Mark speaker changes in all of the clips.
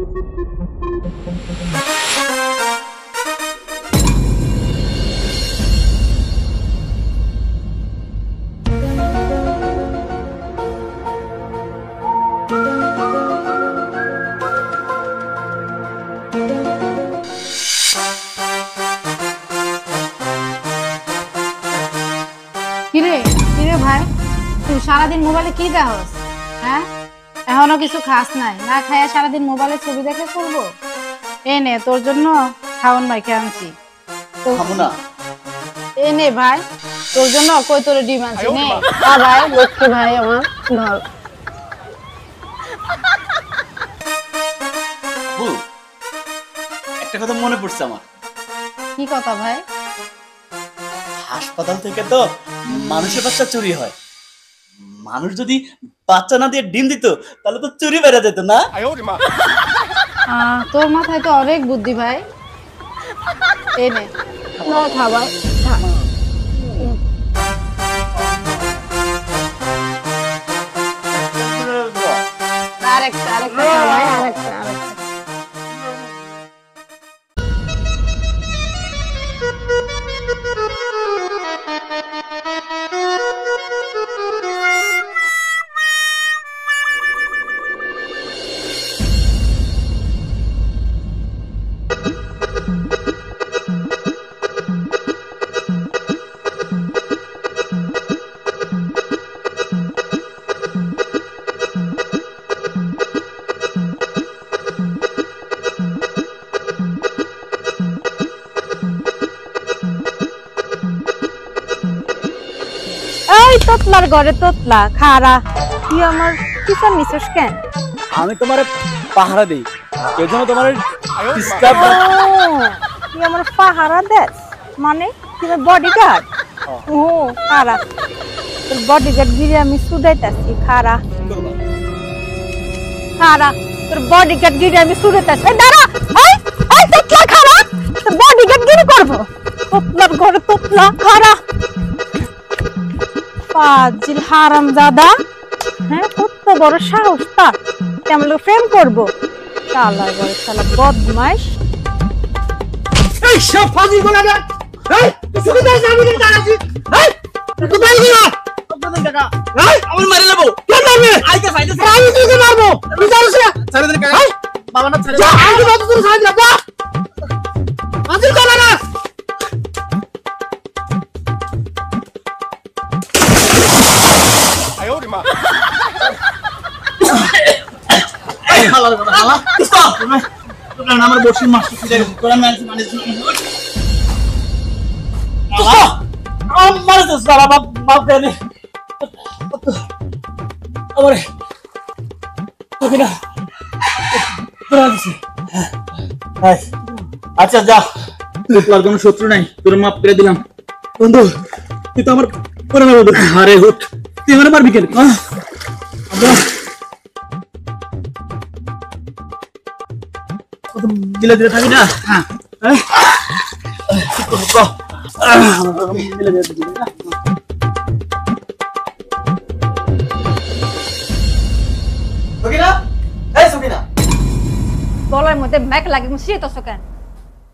Speaker 1: কিরে কিরে ভাই, তুই সারাদিন মোবাইলে কি দেখস? হ্যাঁ, এখনো কিছু খাস নাই? না খাইয়া সারাদিন মোবাইলে ছবি দেখে করবো? এ নে তোর জন্য খাওয়ান মাইকে আনছি। এ নে ভাই, তোর জন্য কই তোর ডিম আনছি। নে ভাই, লক্ষ্মী ভাই আমার ধর।
Speaker 2: একটা কথা মনে পড়ছে আমার।
Speaker 1: কি কথা ভাই?
Speaker 2: হাসপাতাল থেকে তো মানুষের বাচ্চা চুরি হয়। মানুষ যদি বাচ্চা না দিয়ে ডিম দিত তাহলে তো চুরি বেড়ে যেত না?
Speaker 1: তোর মাথায় তো অনেক বুদ্ধি ভাই। এই নে খাবার। আরেকটা ভাই, আরেকটা। তোতলার ঘরে তোতলা খারা, তুই আমার পিছন নিছিস কেন?
Speaker 2: আমি তোমার পাহারা দেই, এজন্য তোমার
Speaker 1: তুই আমার পাহারা দেস মানে তুই বডিগার্ড? ও খারা, তোর বডিগার্ড গিরে আমি সুদাইতাছি। খারা খারা, তোর বডিগার্ড গিরে আমি সুদাইতাছি। দাঁড়া, এই তোতলা খারা, তোর বডিগার্ড গিরে করবো। তোতলার ঘরে তোতলা খারা, ফাজিল হারামজাদা। হ্যাঁ, কত বড় সাহস তার, কেমন প্রেম করবো? শালা বড় শালা বদমাইশ।
Speaker 3: এই সব ফাজিল গোলাগার, এই তুই তো জানি না দাঁড়াছি। এই তুই তো বাইরে না আপনাদের টাকা। এই আমার মারি নেবো। কে মারবে? আইতে আমি তোকে মারবো। তুই জানিস না? ছেড়ে দে কাকা। বাবা না ছেড়ে দে। আমি তো তোর সাইড রাখা। ফাজিল গোলাগার। আমার বসির মাস্টার ফিরে গেছে। তোরা ম্যাচ মানে আমার তো সারা বাপ বাপ দেনে আমারে তোকে না তোরা দিছে। আচ্ছা যা, তুই তোর কোনো শত্রু নাই, তোর মাপ করে দিলাম। বন্ধু তুই তো আমার করে না বন্ধু। আরে হুট, তুই আমার মারবি কেন? দিলে দিলে থাকি না।
Speaker 1: গলার মধ্যে ম্যাক লাগে তো কেন?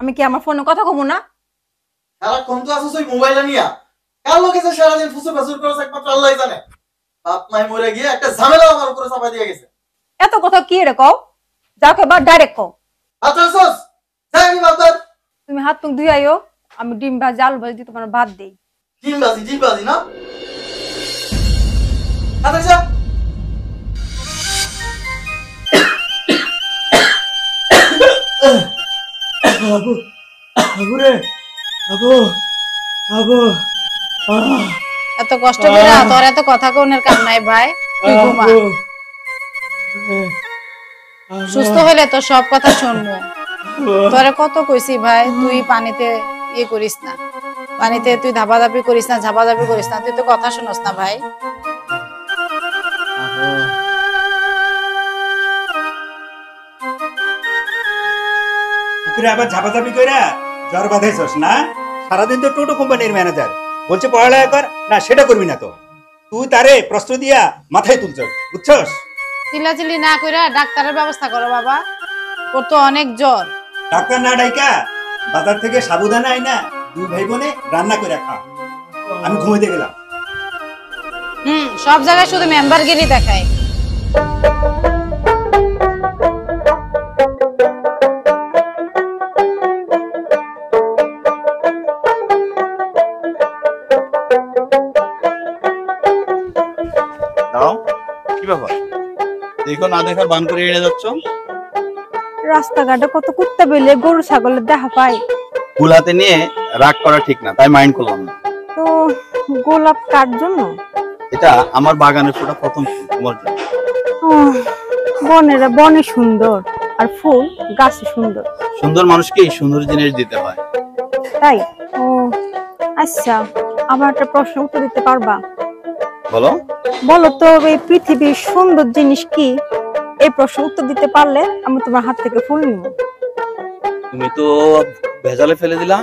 Speaker 1: আমি কি আমার ফোনে কথা কমু না?
Speaker 4: সারাক্ষণ তো আসছ ওই মোবাইলে নিয়া। কার লোকে যে সারাদিন ফুসুর ফাসুর করে একমাত্র আল্লাহই জানে। বাপ মাই মরে গিয়ে একটা ঝামেলা আমার উপরে চাপাই দিয়ে গেছে।
Speaker 1: এত কথা কি রে কও? যাও কে বা ডাইরেক্ট কও।
Speaker 4: আচ্ছা সস যাই আমি বাবার।
Speaker 1: তুমি হাত মুখ ধুই আইও, আমি ডিম ভাজি আলু ভাজি তোমার ভাত দেই।
Speaker 4: ডিম ভাজি না? আচ্ছা
Speaker 3: আবু আবু রে আবু আবু
Speaker 1: এত কষ্ট করে তোর এত কথা কোনের কাম নাই ভাই, তুই ঘুমা। সুস্থ হলে তো সব কথা শুনবো। তোরে কত কইছি ভাই, তুই পানিতে ইয়ে করিস না, পানিতে তুই ধাপাধাপি করিস না, ঝাপাঝাপি করিস না, তুই তো কথা শুনস না ভাই।
Speaker 5: পুকুরে আবার ঝাপাঝাপি কইরা জ্বর বাঁধাইছস না? সারাদিন তো টোটো কোম্পানির ম্যানেজার, বলছে পড়ালেখা কর, না সেটা করবি না তো। তুই তারে প্রশ্ন দিয়া মাথায় তুলছস, বুঝছস?
Speaker 1: চিল্লাচিল্লি না কইরা ডাক্তারের ব্যবস্থা করো বাবা। ওর তো অনেক জ্বর।
Speaker 5: ডাক্তার না ডাইকা বাজার থেকে সাবুদানা আইনা দুই ভাই বোনে রান্না করে খা। আমি ঘুমাইতে গেলাম।
Speaker 1: সব জায়গায় শুধু মেম্বারগিরি দেখায়।
Speaker 6: দাও, কি ব্যাপার? দেখো না দেখার বান করে এড়ে যাচ্ছ।
Speaker 7: রাস্তাঘাটে কত কুত্তা বেলে গরু ছাগলের দেখা পাই,
Speaker 6: ফুল হাতে নিয়ে রাগ করা ঠিক না, তাই মাইন্ড করলাম না।
Speaker 7: তো গোলাপ কার জন্য?
Speaker 6: এটা আমার বাগানের ফোটা প্রথম ফুল, তোমার জন্য।
Speaker 7: বনেরা বনে সুন্দর, আর ফুল গাছে সুন্দর।
Speaker 6: সুন্দর মানুষকেই সুন্দর জিনিস দিতে হয়।
Speaker 7: তাই? ও আচ্ছা, আমার একটা প্রশ্ন উত্তর দিতে পারবা?
Speaker 6: বলো।
Speaker 7: বলো তো, এই পৃথিবীর সুন্দর জিনিস কি? এই প্রশ্ন উত্তর দিতে পারলে আমি তোমার হাত থেকে ফুল নিব।
Speaker 6: তুমি তো ভেজালে ফেলে দিলা।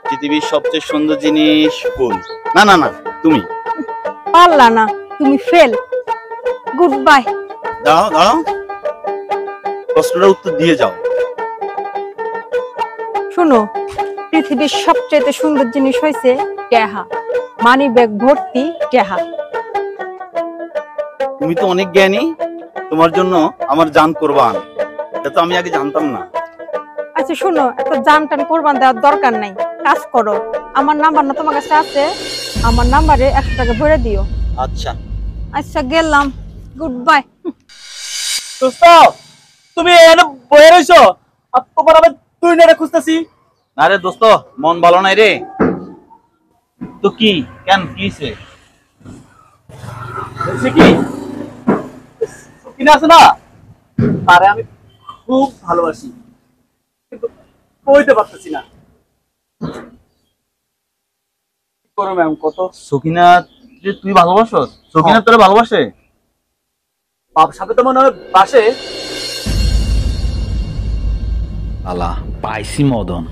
Speaker 6: পৃথিবীর সবচেয়ে সুন্দর জিনিস ফুল। না না না, তুমি
Speaker 7: পারলা না, তুমি ফেল। Good bye.
Speaker 6: দাঁড়াও দাঁড়াও, প্রশ্নটার উত্তর দিয়ে যাও।
Speaker 7: শোনো, পৃথিবীর সবচেয়ে সুন্দর জিনিস হয়েছে টেহা। মানি ব্যাগ ভর্তি টেহা।
Speaker 6: তুমি তো অনেক জ্ঞানী, তোমার জন্য আমার জান কোরবান। এটা তো আমি আগে জানতাম না।
Speaker 7: আচ্ছা শোনো, এত জান টান কোরবান দেওয়ার দরকার নাই। কাজ করো, আমার নাম্বার না তোমার কাছে আছে, আমার নাম্বারে 100 টাকা ভরে দিও।
Speaker 6: আচ্ছা
Speaker 7: আচ্ছা গেলাম, গুড বাই।
Speaker 2: দোস্ত, তুমি এনে বয়ে রইছো আর তোমার আমি তুই নেড়ে খুঁজতেছি।
Speaker 6: না রে দোস্ত, মন ভালো নাই রে। তো কি কেন কিছে?
Speaker 2: বলছি কি, কিনা আছে না, তারে আমি খুব ভালোবাসি, কিন্তু কইতে পারতেছি না। কি করো ম্যাম কত?
Speaker 6: সকিনা যে তুই ভালোবাসস? সকিনা তোরে ভালোবাসে?
Speaker 2: বাপ সাথে তো মনে হয় বাসে।
Speaker 8: আলা পাইছি মদন,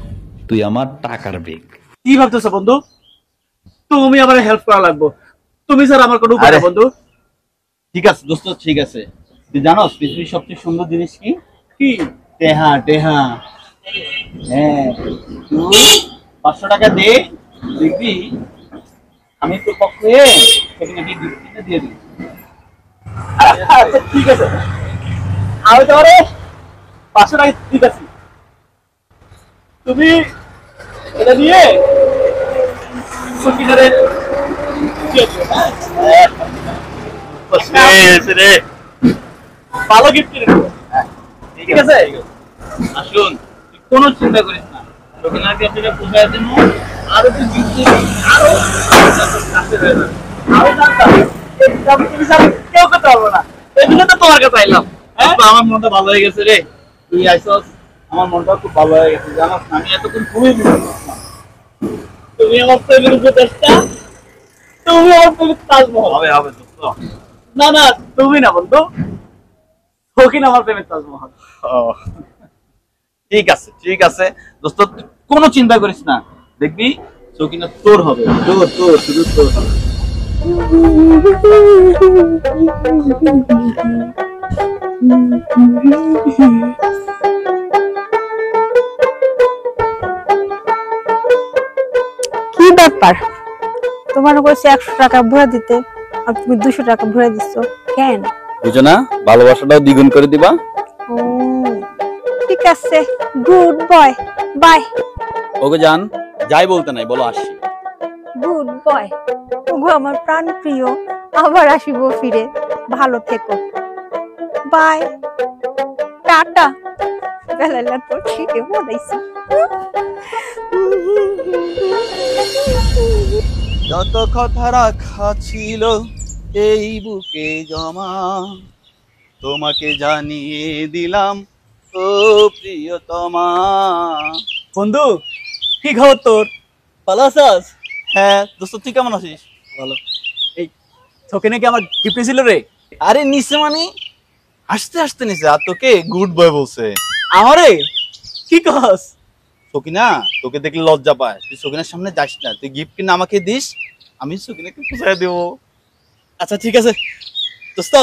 Speaker 8: তুই আমার টাকার বেগ।
Speaker 2: কি ভাবতেছো বন্ধু? তুমি আমার হেল্প করা লাগবো, তুমি স্যার আমার কোনো উপায় নেই বন্ধু।
Speaker 6: ঠিক আছে দোস্ত, ঠিক আছে। তুই জানোস পৃথিবীর সবচেয়ে সুন্দর জিনিস কি?
Speaker 2: কি?
Speaker 6: টেহা টেহা। হ্যাঁ, তুই 500 টাকা দে, দেখবি আমি তোর পক্ষে সেখানে গিফট দিয়ে দিই।
Speaker 2: আচ্ছা ঠিক আছে, আমি তোমারে 500 টাকা দিতেছি, তুমি এটা নিয়ে সকিনারে দিয়ে দিও, হ্যাঁ? ভালো গিফট কিনে দেবো। ঠিক আছে?
Speaker 6: আসুন, তুই কোনো চিন্তা করিস না। সকিনাকে আপনাকে বুঝাই দেবো, আরো তুই গিফট দিবি, আরো কাছে হয়ে যাবে।
Speaker 2: আমি জানতাম এই কাম তুমি ছাড়া কেউ করতে পারবো না, এই জন্য তো তোমার কাছে আইলাম।
Speaker 6: হ্যাঁ, আমার মনটা ভালো হয়ে গেছে রে। তুই আইসস, আমার মনটা খুব ভালো হয়ে গেছে। জানাস না, আমি এতক্ষণ খুবই মিস করছিলাম।
Speaker 2: তুমি আমার প্রেমের উপদেশটা, তুমি আমার প্রেমের তাজমহল।
Speaker 6: হবে হবে দোস্ত।
Speaker 2: না না, তুমি না বন্ধু, সকিন আমার প্রেমের তাজমহল।
Speaker 6: ঠিক আছে ঠিক আছে দোস্ত, তুই কোনো চিন্তা করিস না, দেখবি সকিনা তোর হবে, তোর তোর শুধু তোর হবে।
Speaker 7: কি ব্যাপার, তোমার কাছে 100 টাকা ভরে দিতে আর তুমি 200 টাকা ভরে দিচ্ছ কেন?
Speaker 6: বুঝো না, ভালোবাসাটাও দ্বিগুণ করে দিবা।
Speaker 7: ও ঠিক আছে, গুড বয়, বাই।
Speaker 6: ওকে জান, যাই বলতে নাই, বলো আসি।
Speaker 7: Good boy. ওগো আমার প্রাণ প্রিয়, আবার আসিব ফিরে, ভালো থেকো, বাই, টাটা। বেলালা তো ঠিকই বলেছি।
Speaker 6: যত কথা রাখা ছিল এই বুকে জমা, তোমাকে জানিয়ে দিলাম ও প্রিয়তমা।
Speaker 2: বন্ধু, কি খবর তোর? ভালো আছিস?
Speaker 6: হ্যাঁ দোস্ত, তুই কেমন আছিস?
Speaker 2: ভালো। এই সকিনে কি আমার গিফট ছিল রে?
Speaker 6: আরে নিচে মানে হাসতে হাসতে নিচে, আর তোকে গুড বয় বলছে।
Speaker 2: আমারে? কি কস?
Speaker 6: সকিনা তোকে দেখলে লজ্জা পায়, তুই সকিনার সামনে যাস না। তুই গিফট কিনে আমাকে দিস, আমি সকিনাকে খুঁজাই দেবো।
Speaker 2: আচ্ছা ঠিক আছে দোস্ত,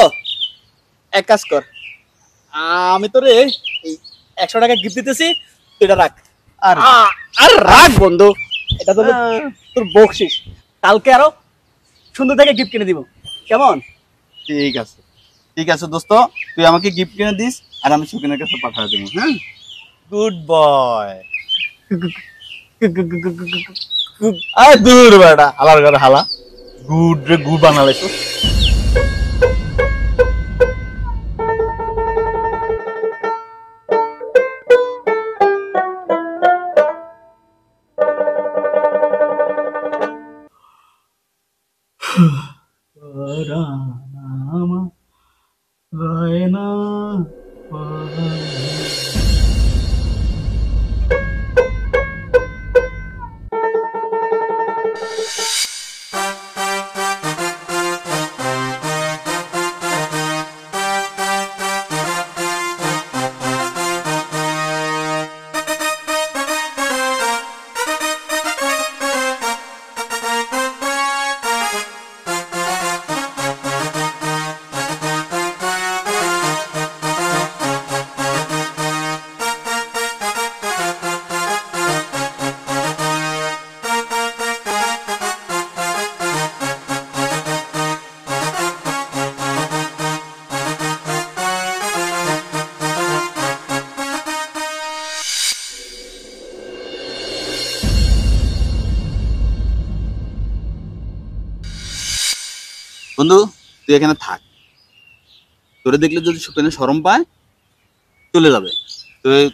Speaker 2: এক কাজ কর, আমি তোরে এই 100 টাকা গিফট দিতেছি, তুই এটা রাখ।
Speaker 3: আর
Speaker 2: আর রাখ বন্ধু, এটা তো তোর বকশিস। কালকে আরো সুন্দর থেকে গিফট কিনে দিব, কেমন?
Speaker 3: ঠিক আছে, ঠিক আছে দোস্ত, তুই আমাকে গিফট কিনে দিস আর আমি সুকিনের কাছে পাঠিয়ে দেবো। হ্যাঁ,
Speaker 2: গুড বয়। আরে দূর বেটা, হালার ঘরে হালা, গুড রে গু বানালে তো।
Speaker 3: বন্ধু তুই এখানে থাক, তোরে দেখলে যদি সুকিনের শরম পায় চলে যাবে।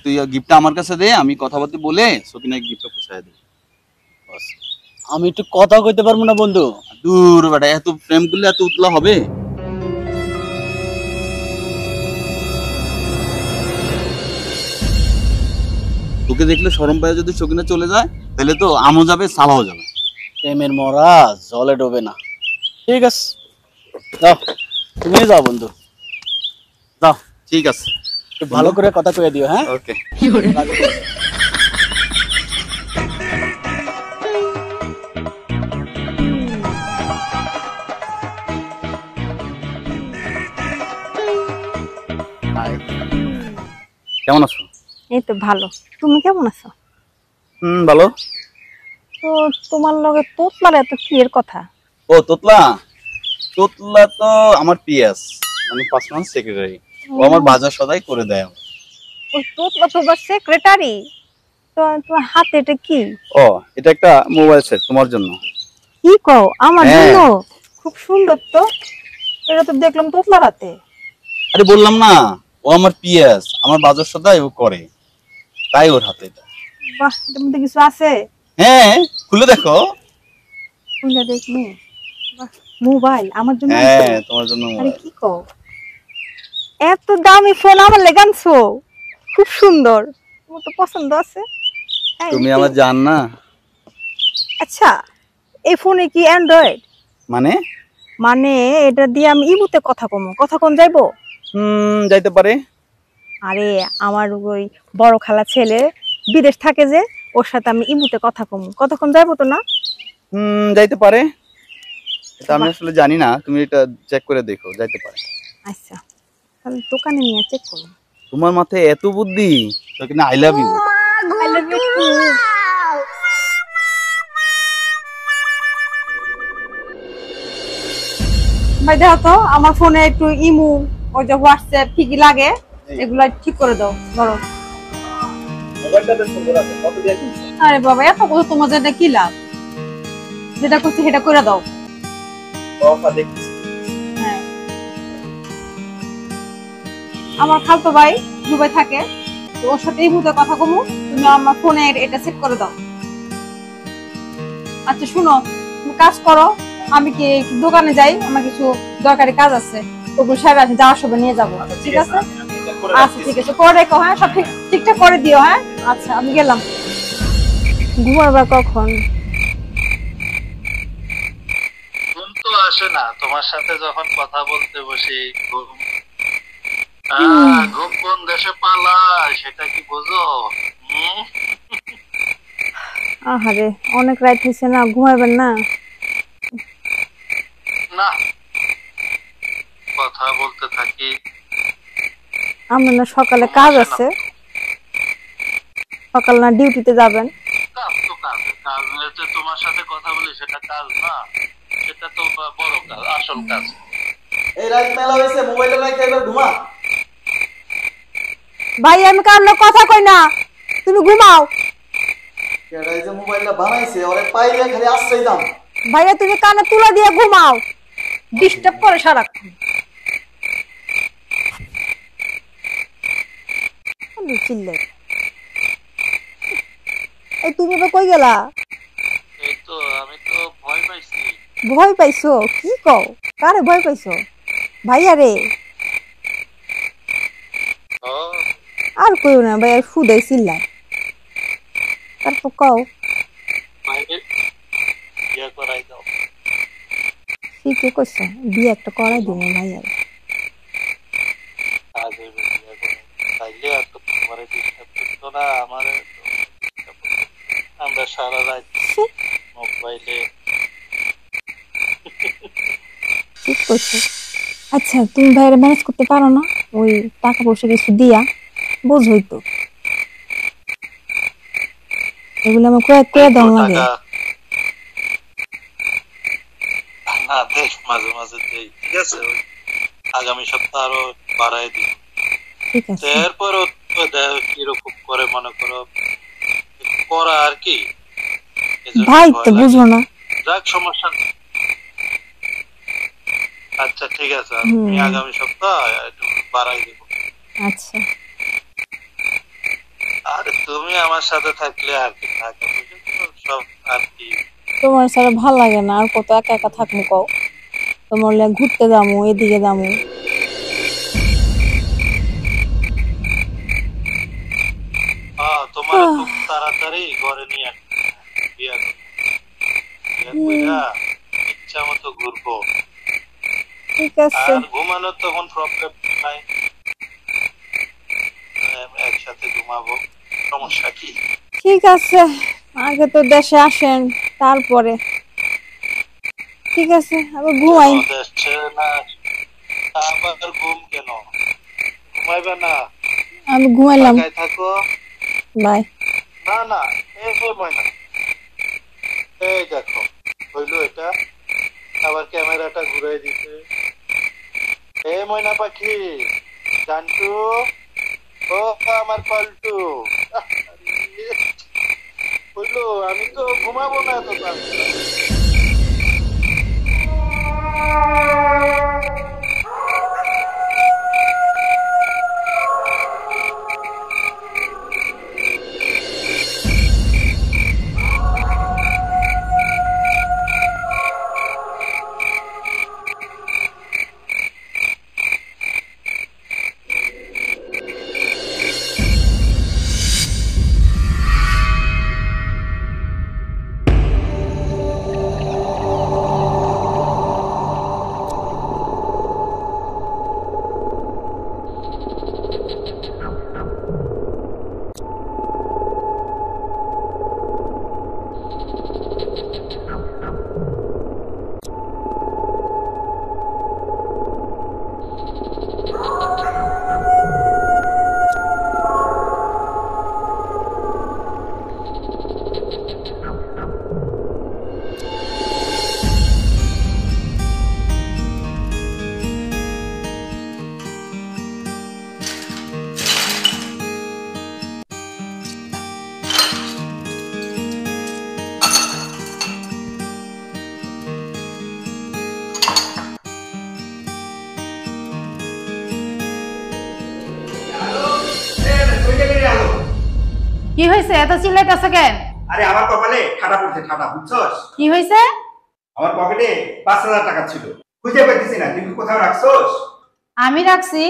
Speaker 3: তুই গিফটটা আমার কাছে দে, আমি কথাবার্তা বলে সুকিনের গিফটটা পৌঁছায় দেব।
Speaker 2: আমি একটু কথা কইতে পারবো না বন্ধু?
Speaker 3: দূর বেটা, এত প্রেম করলে এত উতলা হবে? তোকে দেখলে শরম পায় যদি সুকিনা চলে যায়, তাহলে তো আমও যাবে সালাও যাবে।
Speaker 2: প্রেমের মরা জলে ডোবে না। ঠিক আছে, যাও, তুমি যাও বন্ধু, যাও।
Speaker 3: ঠিক আছে,
Speaker 2: একটু ভালো করে কথা কয়ে দিও। হ্যাঁ,
Speaker 3: ওকে। কেমন আছো?
Speaker 7: এই তো ভালো, তুমি কেমন আছো?
Speaker 3: ভালো।
Speaker 7: তো তোমার লগে তোতলার এত কি এর কথা?
Speaker 3: ও তোতলা, তোতলা তো আমার পিএস, মানে পার্সোনাল সেক্রেটারি। ও আমার বাজার সদাই করে দেয়।
Speaker 7: ওই তোতলা তোমার সেক্রেটারি? তো তোমার হাতে এটা কি?
Speaker 3: ও, এটা একটা মোবাইল সেট তোমার জন্য।
Speaker 7: কি কও, আমার
Speaker 3: হ্যাঁ।
Speaker 7: জন্য? খুব সুন্দর তো, এটা তো দেখলাম তোতলার হাতে।
Speaker 3: আরে বললাম না, ও আমার পিএস, আমার বাজার সদাই ও করে, তাই ওর হাতে এটা।
Speaker 7: বাহ, এটার মধ্যে কিছু আছে?
Speaker 3: হ্যাঁ, খুলে দেখো।
Speaker 7: খুলে দেখবো? বাহ, মোবাইল আমার জন্য?
Speaker 3: হ্যাঁ, তোমার জন্য
Speaker 7: আরে
Speaker 3: মোবাইল।
Speaker 7: কি কও, এত দামি ফোন আমার লেগে আনছো? খুব সুন্দর, তোমার তো পছন্দ আছে। এই,
Speaker 3: তুমি আমার জান না।
Speaker 7: আচ্ছা, এই ফোনে কি অ্যান্ড্রয়েড?
Speaker 3: মানে
Speaker 7: মানে এটা দিয়ে আমি ইমুতে কথা কমো, কথা কোন যাইবো?
Speaker 3: যাইতে পারে।
Speaker 7: আরে আমার ওই বড় খালা ছেলে বিদেশ থাকে যে, ওর সাথে আমি ইমুতে কথা কমো, কতক্ষণ যাইবো তো না?
Speaker 3: যাইতে পারে, এটা আমি আসলে জানি না, তুমি এটা চেক করে দেখো, যাইতে পারে।
Speaker 7: আচ্ছা, তাহলে দোকানে নিয়ে চেক করো।
Speaker 3: তোমার মাথায় এত বুদ্ধি, তো কিনা I love you.
Speaker 7: I love you too. ভাই দেখো তো আমার ফোনে একটু ইমু, ওই যে হোয়াটসঅ্যাপ কি কি লাগে এগুলা ঠিক করে দাও, ধরো।
Speaker 2: মোবাইলটা বেশ সুন্দর আছে, কত দিয়ে কিনছো?
Speaker 7: আরে বাবা, এত কথা তোমার যেটা কি লাভ, যেটা করছি সেটা করে দাও।
Speaker 2: অফার দেখতেছি।
Speaker 7: হ্যাঁ, আমার খালতো ভাই দুবাই থাকে, তো ওর সাথে এই মুহূর্তে কথা কমু, তুমি আমার ফোনে এটা সেট করে দাও। আচ্ছা শুনো, তুমি কাজ করো, আমি কি একটু দোকানে যাই, আমার কিছু দরকারি কাজ আছে, ওগুলো সাহেব আছে, যাওয়ার সময় নিয়ে যাবো। ঠিক আছে? আচ্ছা ঠিক আছে, করে রেখো। হ্যাঁ, সব ঠিকঠাক করে দিও। হ্যাঁ, আচ্ছা আমি গেলাম। ঘুমাবা কখন?
Speaker 6: ঘুম তো আসে না তোমার সাথে যখন কথা বলতে বসি। ঘুম ঘুম কোন দেশে পালায় সেটা কি বোঝো?
Speaker 7: আহারে, অনেক রাত হয়েছে না, ঘুমাবেন না?
Speaker 6: না, কথা বলতে থাকি।
Speaker 7: আমার না সকালে কাজ আছে, সকাল না ডিউটিতে যাবেন।
Speaker 6: কাজ তো কাজ, কাজ হচ্ছে তোমার সাথে কথা বলি সেটা কাজ না, সেটা তো বড় কাজ, আসল কাজ।
Speaker 4: এই রাত মেলা হয়েছে, মোবাইলে রাখে এবার ঘুমা।
Speaker 7: ভাই আমি কার লোক কথা কই না, তুমি ঘুমাও।
Speaker 4: কেডা এই যে মোবাইলটা বানাইছে ওরে পাইলে খালি আশ্রয় দাম।
Speaker 7: ভাইয়া তুমি কানে তুলা দিয়ে ঘুমাও, ডিস্টার্ব করে সারাক্ষণ। চিল্লে এই তুমি তো কই গেলা?
Speaker 6: এই তো আমি তো ভয় পাইছি।
Speaker 7: ভয় পাইছো? কি কও, কারে ভয় পাইছো? ভাইয়া রে?
Speaker 6: ও
Speaker 7: আর কইও না ভাইয়া, ফুদাই চিল্লায়। তারপর কও।
Speaker 6: ভাইরে বিয়ে করাই দাও।
Speaker 7: ঠিকই কইছো, বিয়ে একটা করাই দিন ভাইয়া।
Speaker 6: আজ এই বিয়ে করে তাইলে আর তো তোমারে ডিস্টার্ব করতো না, আমারে আমরা সারা রাত মোবাইলে।
Speaker 7: ঠিক কইছো। আচ্ছা তুমি ভাইয়ের ম্যানেজ করতে পারো না? ওই টাকা পয়সা কিছু দিয়া বুঝই তো, এগুলো আমার কয়েক করে দাম লাগে।
Speaker 6: না দেখ মাঝে মাঝে দেই, ঠিক আছে? ওই আগামী সপ্তাহ আরো বাড়াই দিব।
Speaker 7: ঠিক আছে।
Speaker 6: এরপরও তো দেখ কিরকম করে, মনে করো করা আর কি।
Speaker 7: ভাই তো বুঝো না।
Speaker 6: যাক সমস্যা নেই। আচ্ছা ঠিক আছে, আমি আগামী সপ্তাহ একটু বাড়াই দিব।
Speaker 7: আচ্ছা।
Speaker 6: আরে তুমি আমার সাথে থাকলে আর কি, টাকা পয়সা সব আর কি।
Speaker 7: তোমার সারা ভাল লাগে না, আর কত একা একা থাকবো কও? তোমার লাগে ঘুরতে যাবো, এদিকে যাবো।
Speaker 6: হ্যাঁ তোমার খুব তাড়াতাড়ি ঘরে নিয়ে বিয়া কইরা ইচ্ছা মতো ঘুরবো।
Speaker 7: ঠিক আছে।
Speaker 6: আর ঘুমানোর তখন প্রবলেম নাই, একসাথে ঘুমাবো, সমস্যা কি?
Speaker 7: ঠিক আছে, আগে তো দেশে আসেন তারপরে। ঠিক আছে, আবার ঘুমাই।
Speaker 6: দেশে না আবার ঘুম কেন? ঘুমাইবে না?
Speaker 7: আমি ঘুমাইলাম।
Speaker 6: ঢাকায় থাকো।
Speaker 7: বাই।
Speaker 6: না না এই ময়না, এই দেখো হইলো এটা, আবার ক্যামেরাটা ঘুরাই দিতে। এই ময়না পাখি, জানটু, ও আমার পাল্টু, হইলো আমি তো ঘুমাবো না তো।
Speaker 1: কি হয়েছে, এত চিল্লাইতেছ কেন?
Speaker 5: আরে আমার কপালে ঠাডা পড়ছে, ঠাডা, বুঝছস?
Speaker 1: কি হয়েছে?
Speaker 5: আমার পকেটে ৫,০০০ টাকা ছিল, খুঁজে পাইতেছি না। তুই কোথাও রাখছস?
Speaker 1: আমি রাখছি।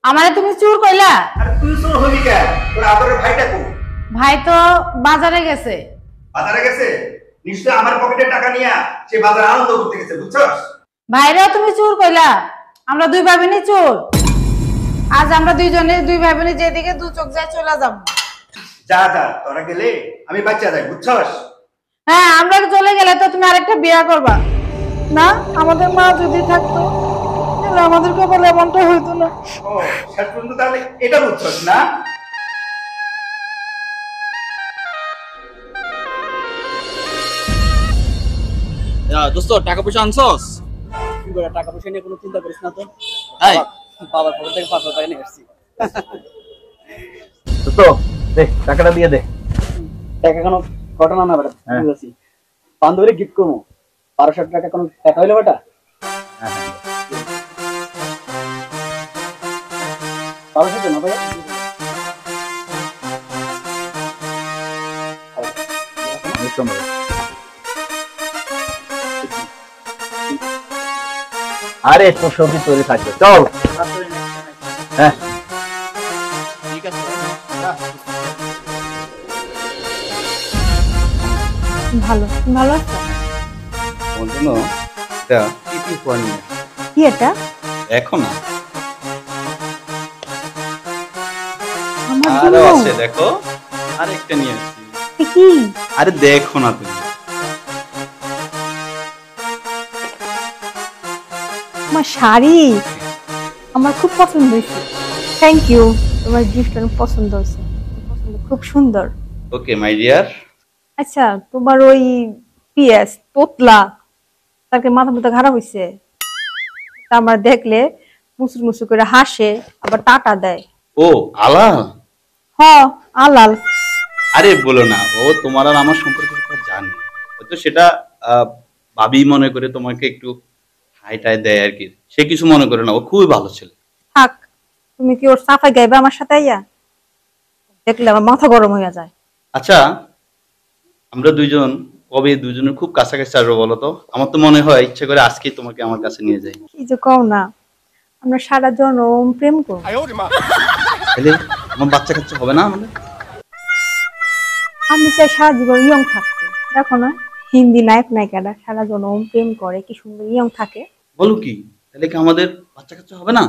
Speaker 1: আমারে তুমি চুর কইলা?
Speaker 5: আরে তুই চোর হবি কেন? তোর আদরের ভাইটা কো?
Speaker 1: ভাই তো বাজারে গেছে।
Speaker 5: বাজারে গেছে? নিশ্চয় আমার পকেটে টাকা নিয়া সে বাজারে আনন্দ করতে গেছে, বুঝছস?
Speaker 1: ভাইরাও তুমি চুর কইলা? আমরা দুই ভাই বোনই চোর। আজ আমরা দুইজনে দুই ভাই বোনে যেদিকে দু চোখ যায় চলে যাব।
Speaker 5: যা যা, তোরা গেলে আমি বাচ্চা যাই, বুঝছস?
Speaker 1: হ্যাঁ, আমরা চলে গেলে তো তুমি আরেকটা বিয়ে করবা না? আমাদের মা যদি থাকতো তাহলে আমাদের কপালে এমনটা হইতো না।
Speaker 5: ও শেষ পর্যন্ত তাহলে এটা বুঝছস না?
Speaker 2: দোস্ত টাকা পয়সা আনছস?
Speaker 3: কি করে টাকা পয়সা নিয়ে কোনো চিন্তা করিস না তো।
Speaker 2: এই
Speaker 3: বাবার খবর থেকে 500 টাকা নিয়ে আসছি।
Speaker 2: দোস্ত দে টাকাটা দিয়ে দে।
Speaker 3: টাকা কোনো ঘটনা না বেটা,
Speaker 2: হ্যাঁ।
Speaker 3: বুঝেছি। বান্ধবীরে গিফট করবো, 1200 টাকা কোনো টাকা হইলো বেটা?
Speaker 2: হ্যাঁ হ্যাঁ
Speaker 3: 1200 না ভাইয়া?
Speaker 2: আরে তোর সবই তৈরি থাকবে, চল। হ্যাঁ
Speaker 3: ঠিক আছে।
Speaker 7: ভালো, তুমি ভালো আছো?
Speaker 5: ওর জন্য এটা কি উপহার নিয়ে
Speaker 7: কি এটা?
Speaker 5: দেখো না,
Speaker 7: আমার
Speaker 5: আরো
Speaker 7: জন্য?
Speaker 5: আছে দেখো, আরেকটা নিয়ে আসছি।
Speaker 7: এ কি?
Speaker 5: আরে দেখো না তুমি।
Speaker 7: আমার শাড়ি আমার খুব পছন্দ হয়েছে। থ্যাংক ইউ, তোমার গিফট অনেক পছন্দ হয়েছে, খুব সুন্দর।
Speaker 5: ওকে মাই ডিয়ার।
Speaker 7: আচ্ছা, তোমার ওই পিএস তোতলা তাকে মাথা মাথা খারাপ হয়েছে, তা আমার দেখলে মুসুর মুসুর করে হাসে, আবার টাকা দেয়।
Speaker 5: ও আলা,
Speaker 7: হ, আলাল।
Speaker 5: আরে বলো না, ও তোমার আর আমার সম্পর্কে জানে, হয়তো সেটা ভাবি মনে করে তোমাকে একটু হাই টাই দেয় আর কি, সে কিছু মনে করে না, ও খুবই ভালো ছেলে।
Speaker 7: থাক, তুমি কি ওর সাফাই গাইবে আমার সাথে আইয়া? দেখলে আমার মাথা গরম হয়ে যায়।
Speaker 5: আচ্ছা আমরা দুইজন কবে দুজনের খুব কাছাকাছি আসবো বলো তো? আমার তো মনে হয় ইচ্ছে করে আজকেই তোমাকে আমার কাছে নিয়ে যাই।
Speaker 7: কি যে কও না, আমরা সারা জনম প্রেম করব।
Speaker 5: তাহলে আমার বাচ্চা কাচ্চা হবে না আমাদের?
Speaker 7: আমি চাই সারা জীবন ইয়ং থাকতে। দেখো না, হিন্দি নায়ক নায়িকারা সারা জনম প্রেম করে, কি সুন্দর ইয়ং থাকে।
Speaker 5: বলো কি, তাহলে কি আমাদের বাচ্চা কাচ্চা হবে না?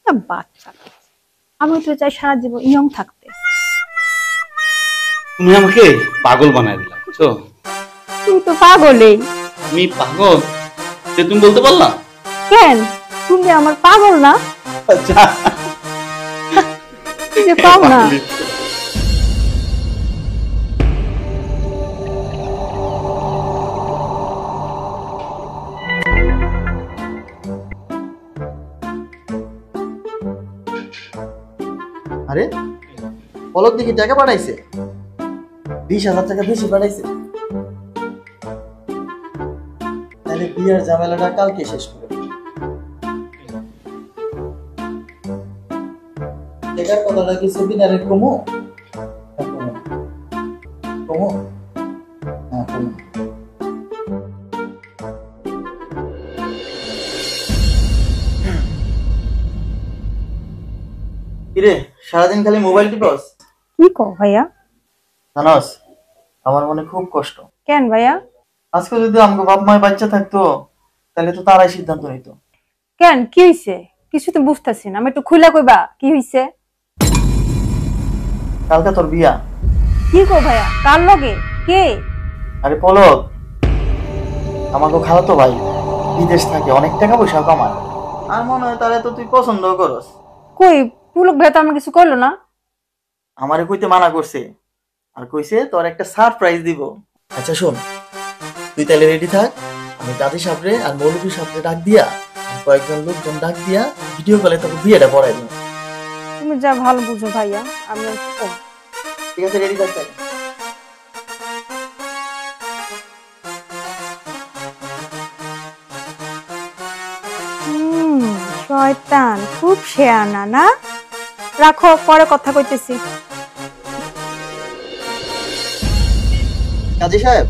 Speaker 7: না, বাচ্চা আমি তো চাই সারা জীবন ইয়ং থাকতে।
Speaker 5: তুমি আমাকে পাগল বানায় দিলা, বুঝছো?
Speaker 7: তুই তো পাগলেই।
Speaker 5: আমি পাগল সে তুমি বলতে পারলা?
Speaker 7: কেন, তুমি আমার পাগল না?
Speaker 5: আচ্ছা
Speaker 7: তুই যে পাও না।
Speaker 4: আরে পলক দেখি টাকা পাঠাইছে, 20,000 টাকা বেশি পাঠাইছে। তাহলে বিয়ের ঝামেলাটা কালকে শেষ করে টাকার কথাটা কি সুবিনারে কমো কমো? হ্যাঁ কমো। কিরে সারাদিন খালি মোবাইল টিপস?
Speaker 7: কি কও ভাইয়া?
Speaker 4: জানোস আমার মনে খুব কষ্ট।
Speaker 7: কেন ভাইয়া?
Speaker 4: আজকে যদি আমাকে বাপ মায়ের বাচ্চা থাকতো তাহলে তো তারাই সিদ্ধান্ত নিত।
Speaker 7: কেন, কি হইছে? কিছু তো বুঝতেছি না, আমি একটু খুলে কইবা কি হইছে?
Speaker 4: কালকে তোর বিয়া।
Speaker 7: কি কও ভাইয়া? কার লগে? কে?
Speaker 4: আরে পলক আমাকে খালাতো ভাই, বিদেশ থাকে, অনেক টাকা পয়সা কামায়। আর মনে হয় তারে তো তুই পছন্দ করস।
Speaker 7: কই, পুলক ভাইয়া তো আমার কিছু কইলো না।
Speaker 4: আমারে কইতে মানা করছে, আর কইছে তোর একটা সারপ্রাইজ দিব। আচ্ছা শোন, তুই তাহলে রেডি থাক, আমি কাজী সাহেবরে আর মৌলভী সাহেবরে ডাক দিয়া আর কয়েকজন লোকজন ডাক দিয়া ভিডিও কলে তোকে বিয়েটা পড়াই দিব।
Speaker 7: তুমি যা ভালো বুঝো ভাইয়া, আমি আর কি করব?
Speaker 4: ঠিক আছে, রেডি থাক তাহলে।
Speaker 7: শয়তান খুব শেয়ানা না? রাখো, পরে কথা কইতেছি।
Speaker 4: কাজী সাহেব,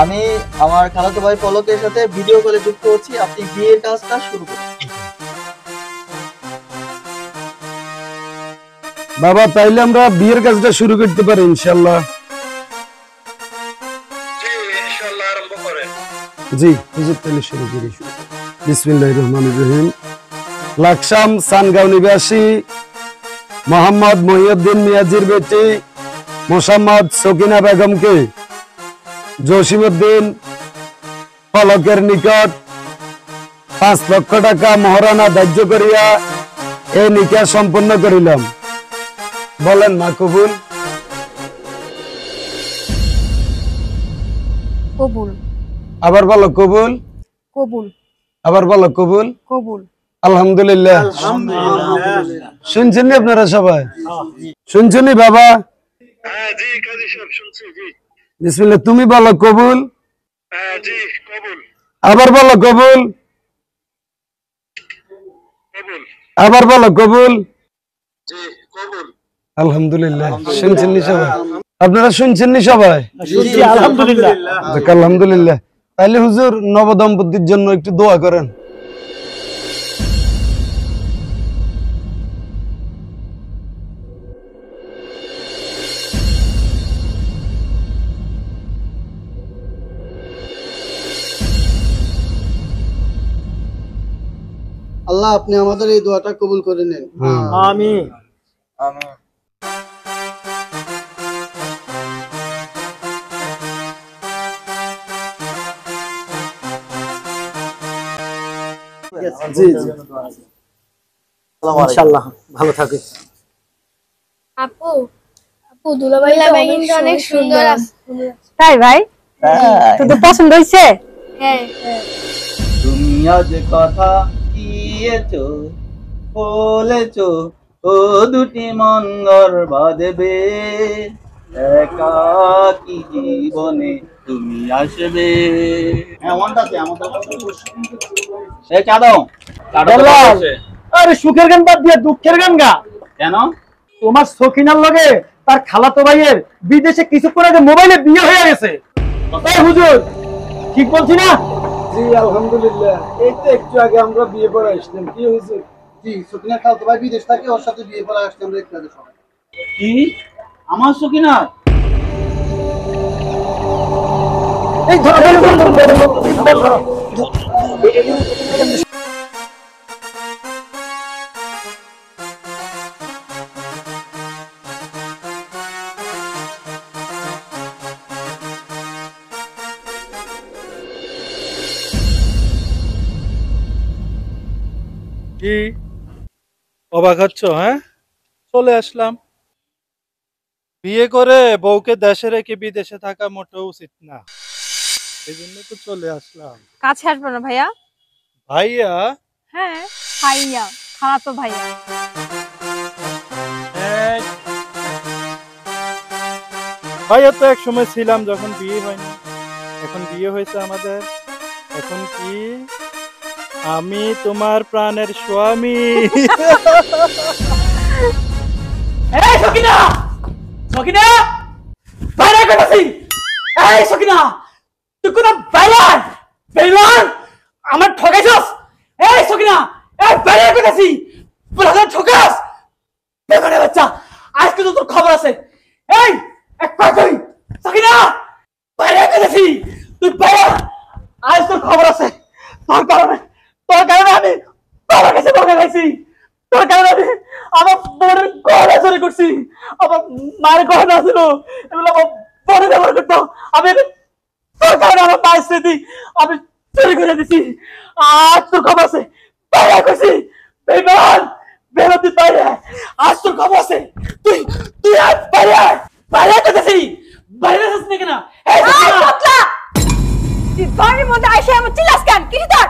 Speaker 4: আমি আমার খালাতো ভাই পলকের সাথে ভিডিও কলে যুক্ত হচ্ছি, আপনি বিয়ের কাজটা শুরু করুন।
Speaker 9: বাবা, তাইলে আমরা বিয়ের কাজটা শুরু করতে পারি ইনশাআল্লাহ। জি হুজুর, তাহলে শুরু করি। বিসমিল্লাহির রহমানির রহিম। লাকসাম সানগাঁও নিবাসী মোহাম্মদ মহিউদ্দিন মিয়াজির বেটি মোসাম্মদ সকিনা বেগমকে জসিমউদ্দিন পলকের নিকট 5 লক্ষ টাকা মহারণা ধার্য করিয়া এই নিকাহ সম্পন্ন করিলাম। বলেন মা কবুল?
Speaker 7: কবুল।
Speaker 9: আবার বলো কবুল।
Speaker 7: কবুল।
Speaker 9: আবার বলো কবুল।
Speaker 7: কবুল।
Speaker 9: আলহামদুলিল্লাহ। শুনছেন আপনারা সবাই? শুনছেন বাবা? বিসমিল্লাহ। তুমি বলো কবুল। আবার বলো কবুল। আবার বলো কবুল। আলহামদুলিল্লাহ। শুনছেন সবাই? আপনারা শুনছেন সবাই?
Speaker 2: আলহামদুলিল্লাহ।
Speaker 9: আলহামদুলিল্লাহ। তাইলে হুজুর নবদম্পতির জন্য একটু দোয়া করেন।
Speaker 10: আল্লাহ আপনি আমাদের এই দোয়াটা কবুল করে নেন।
Speaker 2: আমিন।
Speaker 10: জি জি
Speaker 2: ইনশাআল্লাহ ভালো থাকে।
Speaker 11: আপু আপু দুলাভাইটা কিন্তু অনেক সুন্দর আছে।
Speaker 7: তাই ভাই? তোদের পছন্দ হয়েছে?
Speaker 11: হ্যাঁ।
Speaker 6: তুমি আজ কথা দিয়েছো বলেছো ও দুটি মন বাঁধবে একাকী জীবনে তুমি আসবে। হ্যাঁ ওয়ানটাতে আমাদের সে চা দাও।
Speaker 2: আরে সুখের গান বাদ দিয়ে দুঃখের গান গা।
Speaker 6: কেন?
Speaker 2: তোমার সখিনার লগে তার খালাতো ভাইয়ের বিদেশে কিছুক্ষণ আগে মোবাইলে বিয়ে হয়ে গেছে। এই হুজুর ঠিক বলছি না?
Speaker 10: জি আলহামদুলিল্লাহ। এই তো একটু আগে আমরা বিয়ে করে আসলাম। কি হয়েছে? জি সকিনা খালতো ভাই বিদেশ থাকে, ওর সাথে বিয়ে করে আসলাম একটু আগে সবাই।
Speaker 6: কি আমার সখিনা?
Speaker 2: এই
Speaker 12: কি অবাক হচ্ছ? হ্যাঁ, চলে আসলাম। বিয়ে করে বউকে দেশে রেখে বিদেশে থাকা মোটেও উচিত না, এই জন্য তো চলে আসলাম।
Speaker 7: কাছে আসবো না ভাইয়া?
Speaker 12: ভাইয়া?
Speaker 7: হ্যাঁ ভাইয়া, খালাতো ভাইয়া।
Speaker 12: ভাইয়া তো এক সময় ছিলাম যখন বিয়ে হয়নি, এখন বিয়ে হয়েছে আমাদের। এখন কি আমি তোমার প্রাণের স্বামী।
Speaker 2: এই সকিনা, সকিনা বাইরে করতেছি। এই সকিনা তুই কোন বেলান বেলান আমার ঠকাইছস? এই সকিনা এই বাইরে করতেছি, বলাটা ঠকাস বেগুনে বাচ্চা। আজকে তো তোর খবর আছে। এই এক পা তুই সকিনা বাইরে করতেছি, তুই বাইরে। আজ তোর খবর আছে। তোর কারণে আমি বাবার কাছে বকা খাইছি। তোর কারণে আমি আমার বোনের গহনা চুরি করছি। আমার মায়ের গহনা ছিল, এগুলো আমার বোনে ব্যবহার করতো। আমি তোর কারণে আমার মায়ের স্মৃতি আমি চুরি করে দিছি। আজ তোর খবর আছে, বাইরে করছি। বেমান বেমান তুই বাইরে, আজ তোর খবর আছে। তুই তুই আজ বাইরে বাইরে করতেছি। বাইরে আসছিস নাকি না?
Speaker 7: তুই বাড়ির মধ্যে আইসা আমার চিল্লাস কেন? কি তোর?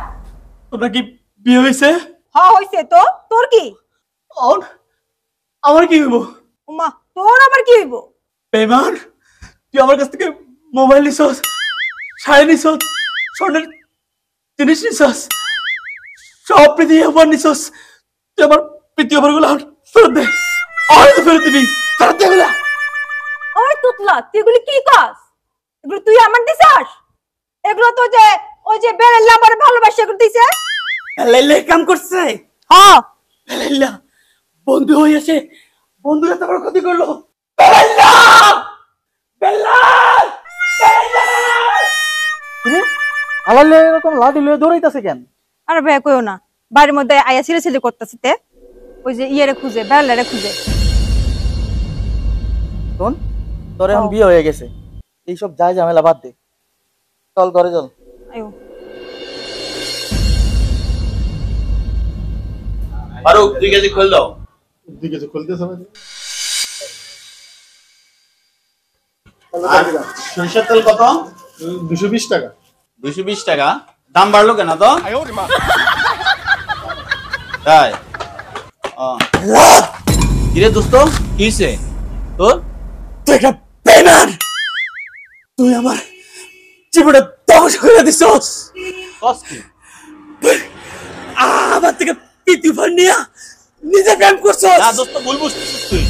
Speaker 2: তোমরা কি বিয়ে হয়েছে?
Speaker 7: হ্যাঁ হইছে তো। তোর কি?
Speaker 2: আমার কি হইব?
Speaker 7: উমা তোর আবার কি হইব?
Speaker 2: বেমান তুই আমার কাছ থেকে মোবাইল নিছস, শাড়ি নিছস, স্বর্ণের জিনিস নিছস, সব পৃথিবী উপর নিছস। তুই আমার পৃথিবী উপর গুলো ফেরত দে। আর তো ফেরত দিবি, ফেরত দে এগুলা।
Speaker 7: ওই তুতলা, তুই এগুলি কি কাজ? এগুলো তুই আমার দিছাস? এগুলো তো যে ওই যে বেরেল্লা আমার ভালোবাসা এগুলো দিছে।
Speaker 2: লাইলা কাম করছে।
Speaker 7: হ্যাঁ
Speaker 2: লাইলা বন্ধু হইছে, বন্ধুরা তো বড় ক্ষতি করলো। বেল্লা বেল্লা বেল্লা
Speaker 3: আলালে এরকম লাঠি লয়ে দৌড়াইতাছে কেন?
Speaker 7: আরে ভাই কইও না, বাড়ির মধ্যে আয়া ছিঁড়ে ছিঁড়ে করতেছে তে। ওই যে ইয়েরে খুঁজে, বেরেল্লারে খুঁজে।
Speaker 4: শোন, তোর এখন বিয়ে হয়ে গেছে, এইসব যায় ঝামেলা বাদ দে। চল ঘরে চল।
Speaker 7: আয়ো
Speaker 5: ফারুক 2 কেজি খোল দাও।
Speaker 10: 2 কেজি খুলতে হবে।
Speaker 5: আর সরিষার তেল কত?
Speaker 10: 220 টাকা।
Speaker 5: 220 টাকা দাম বাড়লো কেন তো তাই কিরে দোস্ত কি হইছে তোর
Speaker 3: তুই একটা বেমান তুই আমার জীবনটা ধ্বংস করে দিছস
Speaker 5: কস কি
Speaker 3: আমার থেকে পিতুফার নিয়া নিজে প্রেম করছস
Speaker 5: না দোস্ত ভুল বুঝছিস তুই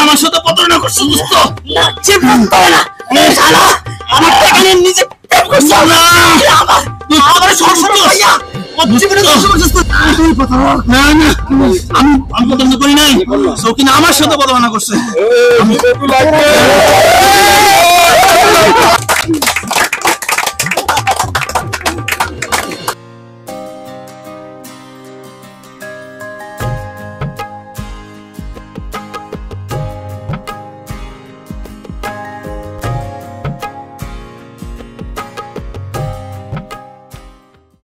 Speaker 3: আমার সাথে প্রতারণা করছো দোস্ত আমার টাকা নিয়ে নিজে প্রেম করছো আমার সরস্বতী ভাইয়া জীবনে ধ্বংস করছিস না না আমি প্রতারণা করি নাই সকিনা আমার সাথে প্রতারণা করছে